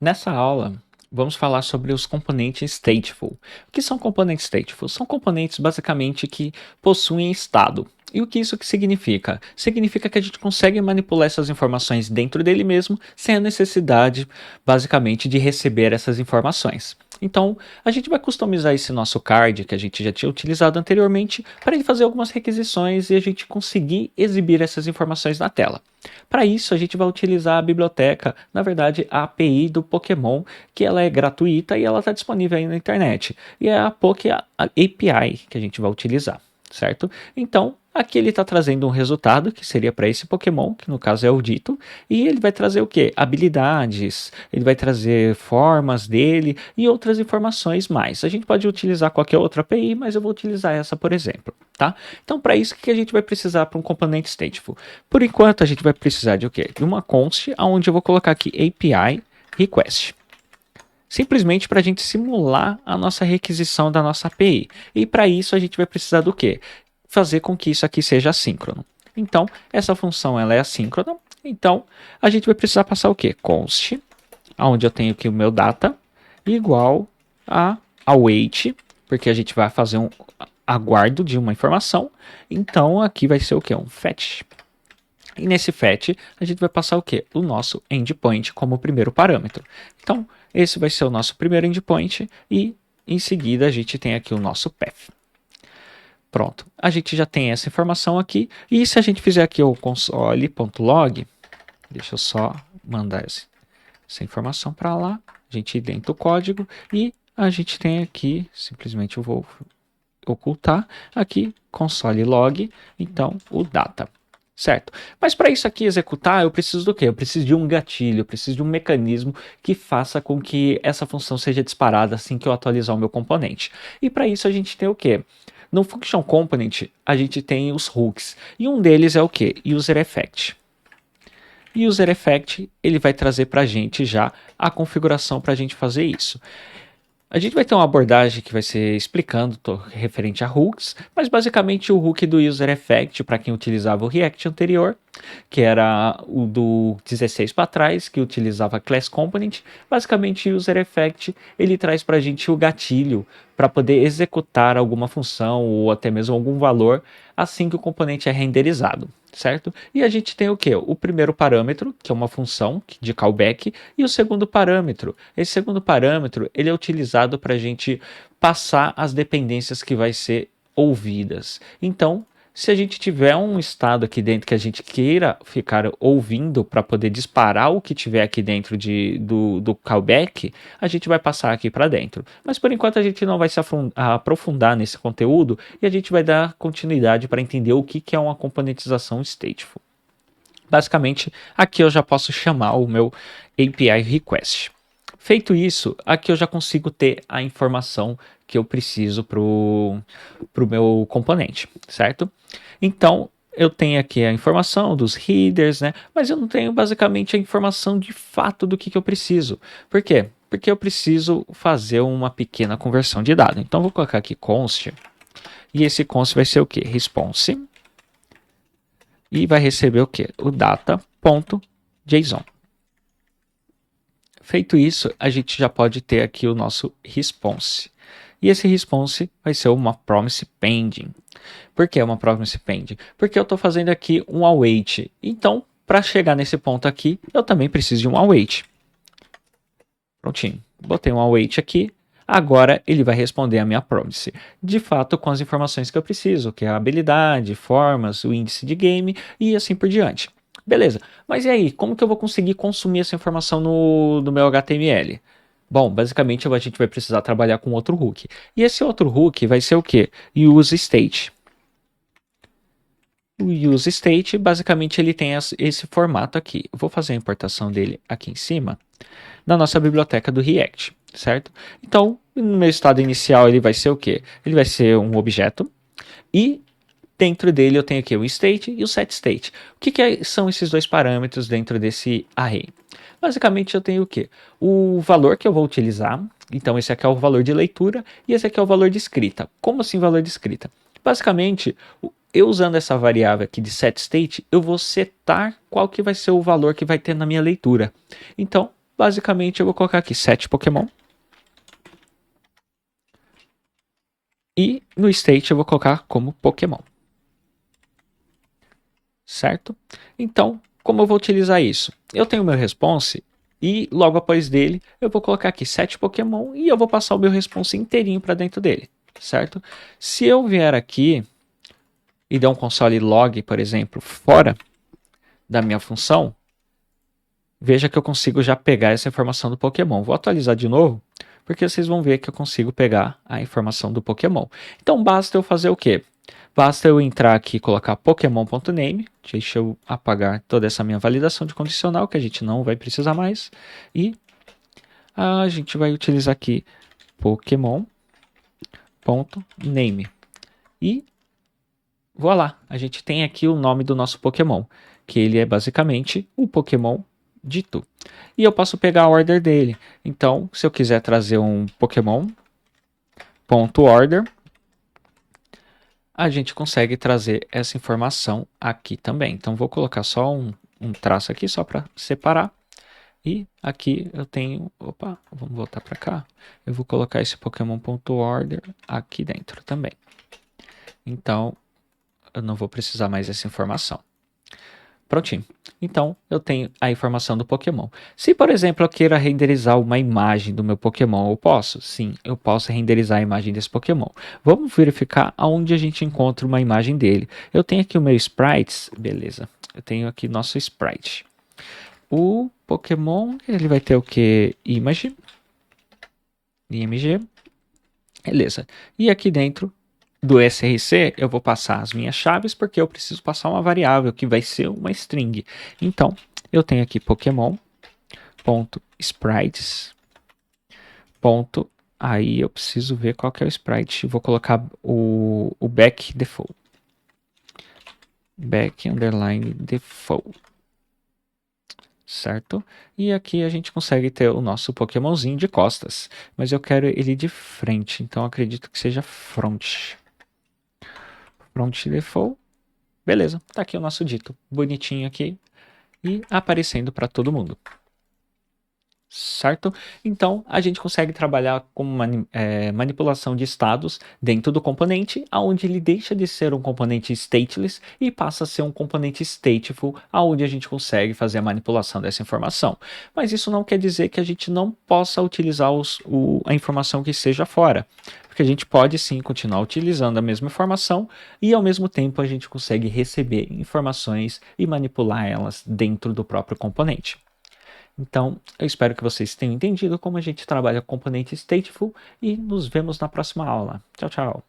Nessa aula, vamos falar sobre os componentes stateful. O que são componentes stateful? São componentes basicamente que possuem estado. E o que isso que significa? Significa que a gente consegue manipular essas informações dentro dele mesmo, sem a necessidade, basicamente, de receber essas informações. Então, a gente vai customizar esse nosso card, que a gente já tinha utilizado anteriormente, para ele fazer algumas requisições e a gente conseguir exibir essas informações na tela. Para isso, a gente vai utilizar a biblioteca, na verdade, a API do Pokémon, que ela é gratuita e ela está disponível aí na internet. E é a Poké API que a gente vai utilizar, certo? Então, aqui ele está trazendo um resultado que seria para esse Pokémon, que no caso é o Dito, e ele vai trazer o que? Habilidades, ele vai trazer formas dele e outras informações mais. A gente pode utilizar qualquer outra API, mas eu vou utilizar essa, por exemplo, tá? Então, para isso, o que a gente vai precisar para um componente stateful? Por enquanto, a gente vai precisar de o quê? De uma const, onde eu vou colocar aqui API request. Simplesmente para a gente simular a nossa requisição da nossa API. E para isso, a gente vai precisar do quê? Fazer com que isso aqui seja assíncrono. Então, essa função ela é assíncrona. Então, a gente vai precisar passar o quê? Const, onde eu tenho aqui o meu data, igual a await, porque a gente vai fazer um aguardo de uma informação. Então, aqui vai ser o quê? Um fetch. E nesse fetch, a gente vai passar o quê? O nosso endpoint como primeiro parâmetro. Então, esse vai ser o nosso primeiro endpoint e em seguida a gente tem aqui o nosso path. Pronto, a gente já tem essa informação aqui. E se a gente fizer aqui o console.log, deixa eu só mandar essa informação para lá. A gente dentro do código e a gente tem aqui, simplesmente eu vou ocultar, aqui console log, então o data. Certo? Mas para isso aqui executar, eu preciso do quê? Eu preciso de um gatilho, eu preciso de um mecanismo que faça com que essa função seja disparada assim que eu atualizar o meu componente. E para isso a gente tem o quê? No Function Component, a gente tem os hooks. E um deles é o quê? User Effect. User Effect, ele vai trazer para a gente já a configuração para a gente fazer isso. A gente vai ter uma abordagem que vai ser explicando referente a hooks, mas basicamente o hook do User Effect, para quem utilizava o React anterior, que era o do 16 para trás, que utilizava Class Component, basicamente o User Effect ele traz para a gente o gatilho para poder executar alguma função ou até mesmo algum valor assim que o componente é renderizado, certo? E a gente tem o que? O primeiro parâmetro, que é uma função de callback, e o segundo parâmetro. Esse segundo parâmetro ele é utilizado para a gente passar as dependências que vai ser ouvidas. Então, se a gente tiver um estado aqui dentro que a gente queira ficar ouvindo para poder disparar o que tiver aqui dentro do callback, a gente vai passar aqui para dentro. Mas por enquanto a gente não vai se aprofundar nesse conteúdo e a gente vai dar continuidade para entender o que é uma componentização stateful. Basicamente, aqui eu já posso chamar o meu API request. Feito isso, aqui eu já consigo ter a informação que eu preciso para o meu componente, certo? Então, eu tenho aqui a informação dos headers, né? Mas eu não tenho basicamente a informação de fato do que eu preciso. Por quê? Porque eu preciso fazer uma pequena conversão de dado. Então, vou colocar aqui const. E esse const vai ser o quê? Response. E vai receber o quê? O data.json. Feito isso, a gente já pode ter aqui o nosso response. E esse response vai ser uma promise pending. Por que uma promise pending? Porque eu estou fazendo aqui um await. Então, para chegar nesse ponto aqui, eu também preciso de um await. Prontinho. Botei um await aqui. Agora ele vai responder a minha promise. De fato, com as informações que eu preciso, que é a habilidade, formas, o índice de game e assim por diante. Beleza, mas e aí, como que eu vou conseguir consumir essa informação no meu HTML? Bom, basicamente a gente vai precisar trabalhar com outro hook. E esse outro hook vai ser o quê? Use state. O use state, basicamente ele tem esse formato aqui. Eu vou fazer a importação dele aqui em cima, na nossa biblioteca do React, certo? Então, no meu estado inicial ele vai ser o quê? Ele vai ser um objeto e dentro dele eu tenho aqui o state e o setState. O que são esses dois parâmetros dentro desse array? Basicamente eu tenho o quê? O valor que eu vou utilizar. Então esse aqui é o valor de leitura e esse aqui é o valor de escrita. Como assim valor de escrita? Basicamente, eu usando essa variável aqui de setState, eu vou setar qual que vai ser o valor que vai ter na minha leitura. Então, basicamente eu vou colocar aqui 7 Pokémon. E no state eu vou colocar como Pokémon. Certo? Então, como eu vou utilizar isso? Eu tenho o meu response e logo após dele eu vou colocar aqui 7 Pokémon e eu vou passar o meu response inteirinho para dentro dele. Certo? Se eu vier aqui e der um console log, por exemplo, fora da minha função, veja que eu consigo já pegar essa informação do Pokémon. Vou atualizar de novo, porque vocês vão ver que eu consigo pegar a informação do Pokémon. Então basta eu fazer o quê? Basta eu entrar aqui e colocar Pokémon.name. Deixa eu apagar toda essa minha validação de condicional, que a gente não vai precisar mais. E a gente vai utilizar aqui Pokémon.name. E voilà, a gente tem aqui o nome do nosso Pokémon, que ele é basicamente o Pokémon dito. E eu posso pegar a order dele. Então, se eu quiser trazer um Pokémon.order, a gente consegue trazer essa informação aqui também. Então, vou colocar só um traço aqui, só para separar. E aqui eu tenho... Opa, vamos voltar para cá. Eu vou colocar esse Pokémon.order aqui dentro também. Então, eu não vou precisar mais dessa informação. Prontinho. Então, eu tenho a informação do Pokémon. Se, por exemplo, eu queira renderizar uma imagem do meu Pokémon, eu posso? Sim, eu posso renderizar a imagem desse Pokémon. Vamos verificar aonde a gente encontra uma imagem dele. Eu tenho aqui o meu Sprites. Beleza. Eu tenho aqui nosso Sprite. O Pokémon, ele vai ter o que? Image. IMG. Beleza. E aqui dentro do src, eu vou passar as minhas chaves, porque eu preciso passar uma variável que vai ser uma string. Então, eu tenho aqui Pokémon.sprites. Aí eu preciso ver qual que é o sprite. Vou colocar o back default. Back underline default. Certo? E aqui a gente consegue ter o nosso Pokémonzinho de costas. Mas eu quero ele de frente, então acredito que seja front. Front default. Beleza, tá aqui o nosso dito, bonitinho aqui e aparecendo para todo mundo. Certo? Então, a gente consegue trabalhar com manipulação de estados dentro do componente, onde ele deixa de ser um componente stateless e passa a ser um componente stateful, onde a gente consegue fazer a manipulação dessa informação. Mas isso não quer dizer que a gente não possa utilizar a informação que esteja fora. Porque a gente pode sim continuar utilizando a mesma informação e ao mesmo tempo a gente consegue receber informações e manipular elas dentro do próprio componente. Então, eu espero que vocês tenham entendido como a gente trabalha com componente stateful e nos vemos na próxima aula. Tchau, tchau.